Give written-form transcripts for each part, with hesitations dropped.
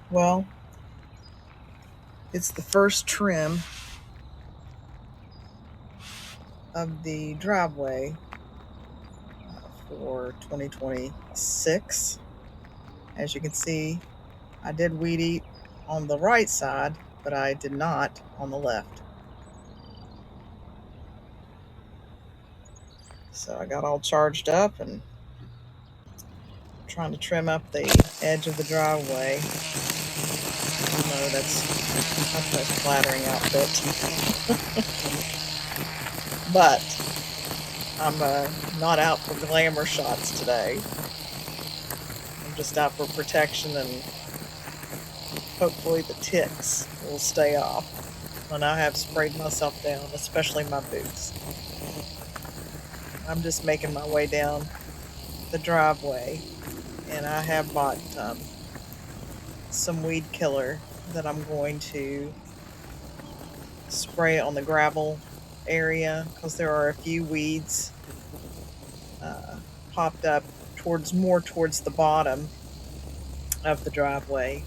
Well, it's the first trim of the driveway for 2026. As you can see, I did weed eat on the right side, but I did not on the left. So I got all charged up and trying to trim up the edge of the driveway. No, that's not the most flattering outfit. But I'm not out for glamour shots today. I'm just out for protection, and hopefully the ticks will stay off. And I have sprayed myself down, especially my boots. I'm just making my way down the driveway, and I have bought some weed killer that I'm going to spray on the gravel area, because there are a few weeds popped up more towards the bottom of the driveway,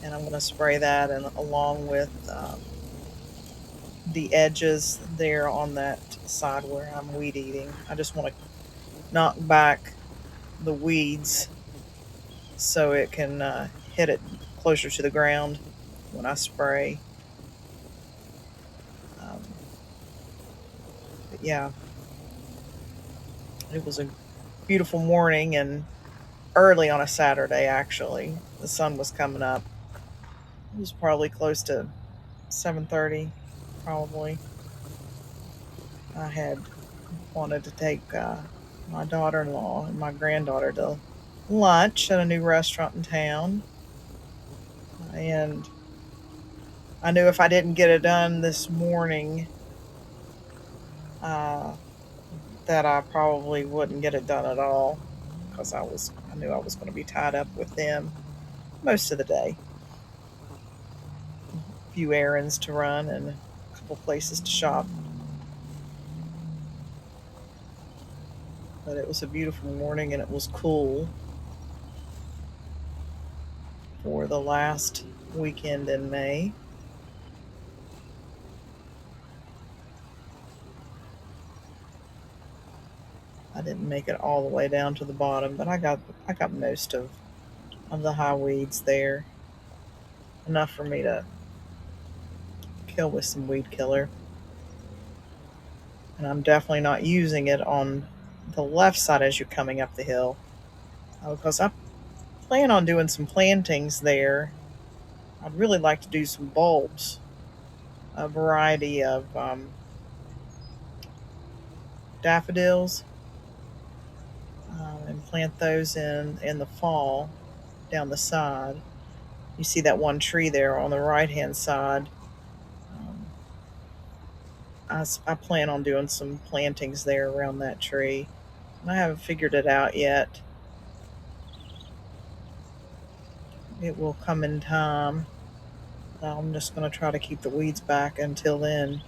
and I'm going to spray that, and along with the edges there on that side where I'm weed eating. I just want to knock back the weeds so it can hit it closer to the ground when I spray. Um, but yeah, it was a beautiful morning, and early on a Saturday, actually. The sun was coming up. It was probably close to 7:30, probably. I had wanted to take my daughter-in-law and my granddaughter to lunch at a new restaurant in town. And I knew if I didn't get it done this morning, uh, that I probably wouldn't get it done at all, because I knew I was going to be tied up with them most of the day. A few errands to run and a couple places to shop. But it was a beautiful morning, and it was cool for the last weekend in May. I didn't make it all the way down to the bottom, but I got most of the high weeds there. Enough for me to kill with some weed killer. And I'm definitely not using it on the left side as you're coming up the hill, because I plan on doing some plantings there. I'd really like to do some bulbs, a variety of daffodils, and plant those in the fall down the side. You see that one tree there on the right hand side. Um, I plan on doing some plantings there around that tree. And I haven't figured it out yet. It will come in time. I'm just going to try to keep the weeds back until then.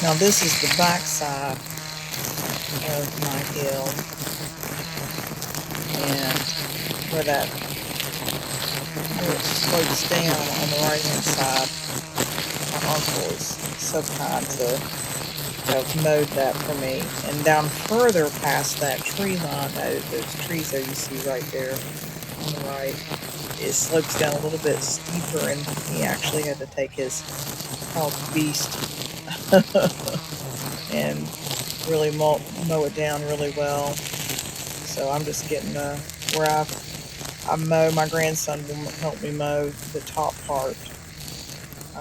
Now this is the back side of my hill, and where it slopes down on the right hand side, my uncle is so kind to have mowed that for me. And down further past that tree line, those trees that you see right there on the right, it slopes down a little bit steeper, and he actually had to take his hog beast and really mow it down really well. So I'm just getting where I mow. My grandson will help me mow the top part.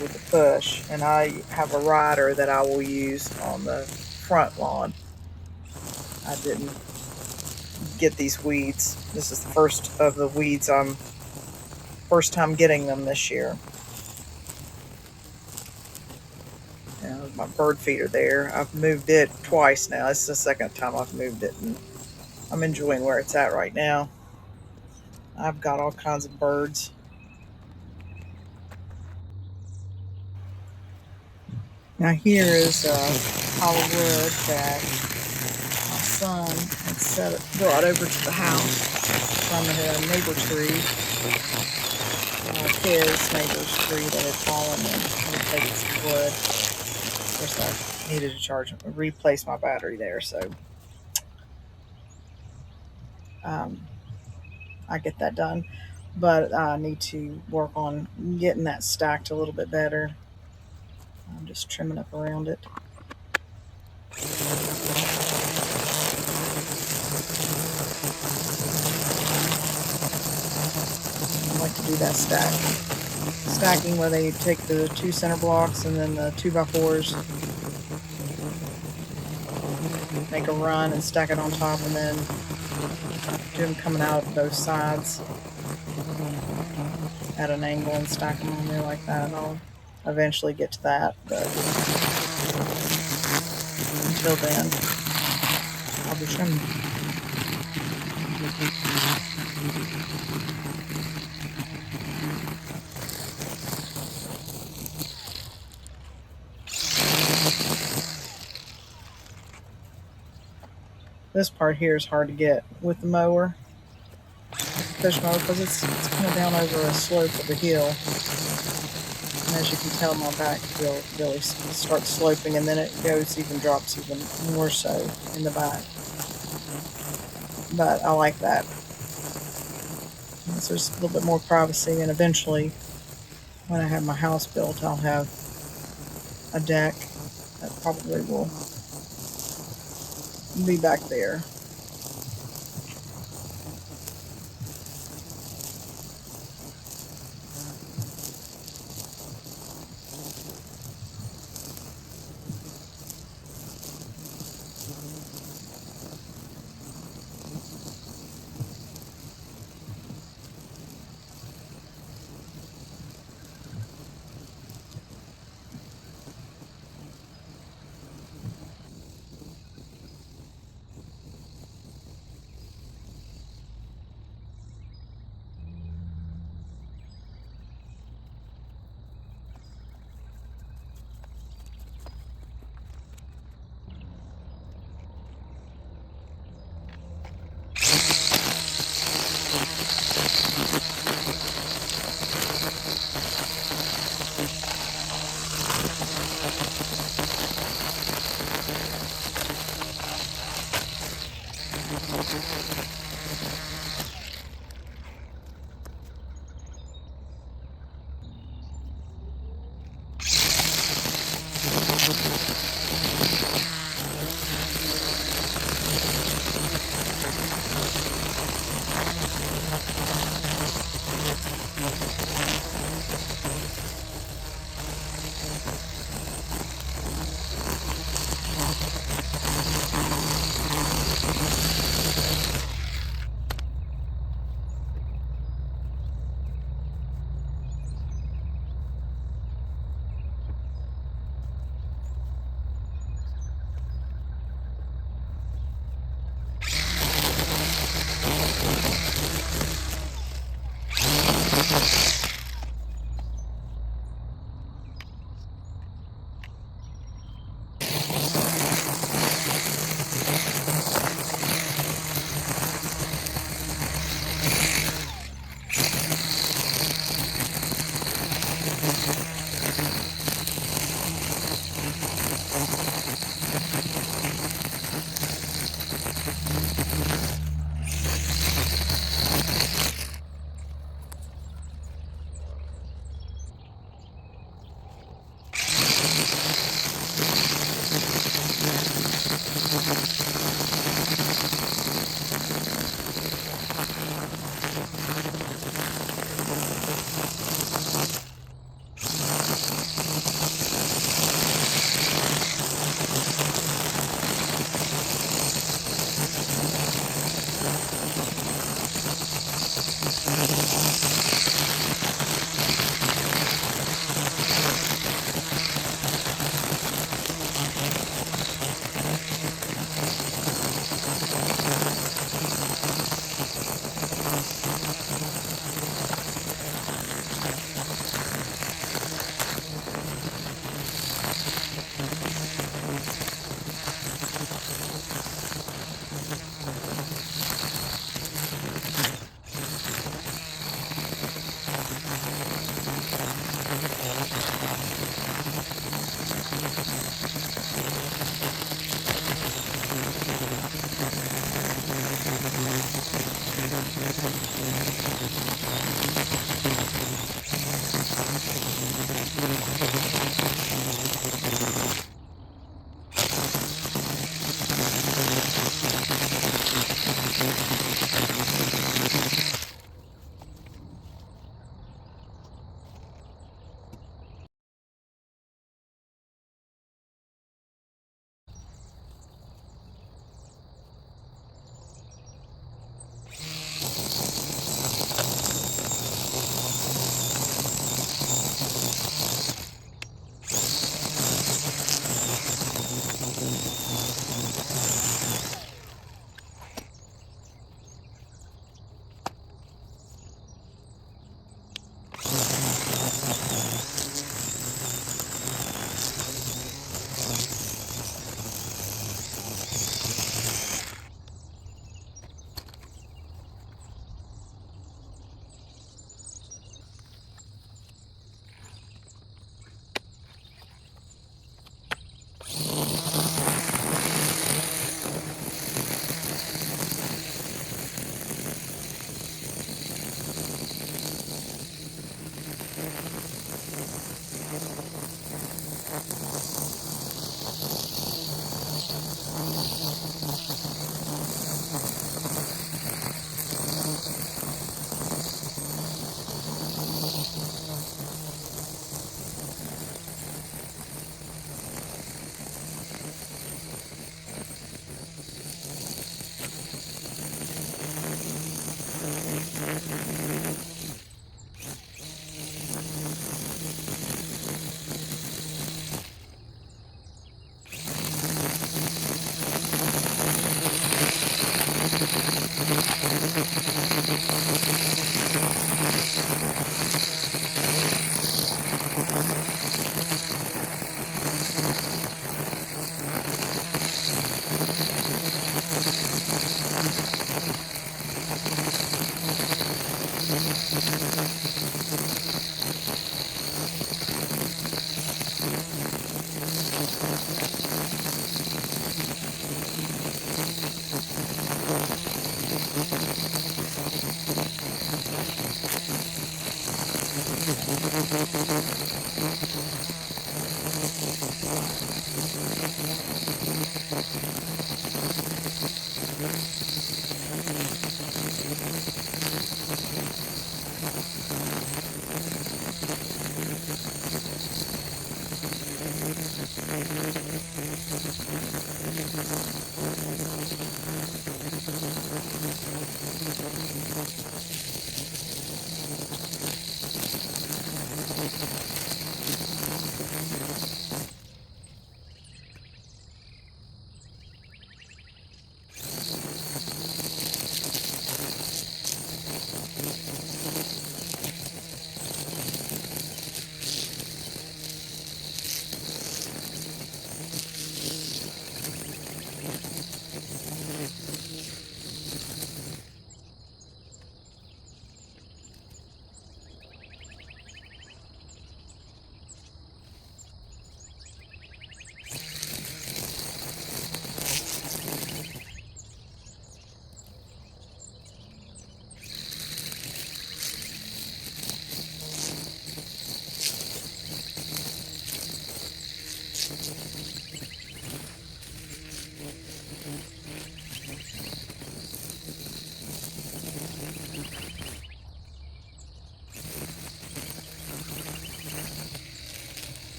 with the push, and I have a rider that I will use on the front lawn. I didn't get these weeds. This is the first of the weeds first time getting them this year. My bird feeder there. I've moved it twice now. It's the second time I've moved it, and I'm enjoying where it's at right now. I've got all kinds of birds. Now here is a pile of wood that my son had brought over to the house from a neighbor tree, his neighbor's tree that had fallen, and had taken some wood. Of course, I needed to replace my battery there, so I get that done. But I need to work on getting that stacked a little bit better. I'm just trimming up around it. I like to do that stacking where they take the 2 center blocks and then the 2x4s, make a run and stack it on top, and then do them coming out of both sides at an angle and stack them on there like that. I'll eventually get to that, but until then, I'll be trimming. This part here is hard to get with the mower, push mower, because it's coming down over a slope of a hill. And as you can tell, my back will really start sloping, and then it drops even more so in the back. But I like that. So there's a little bit more privacy, and eventually, when I have my house built, I'll have a deck that probably will be back there.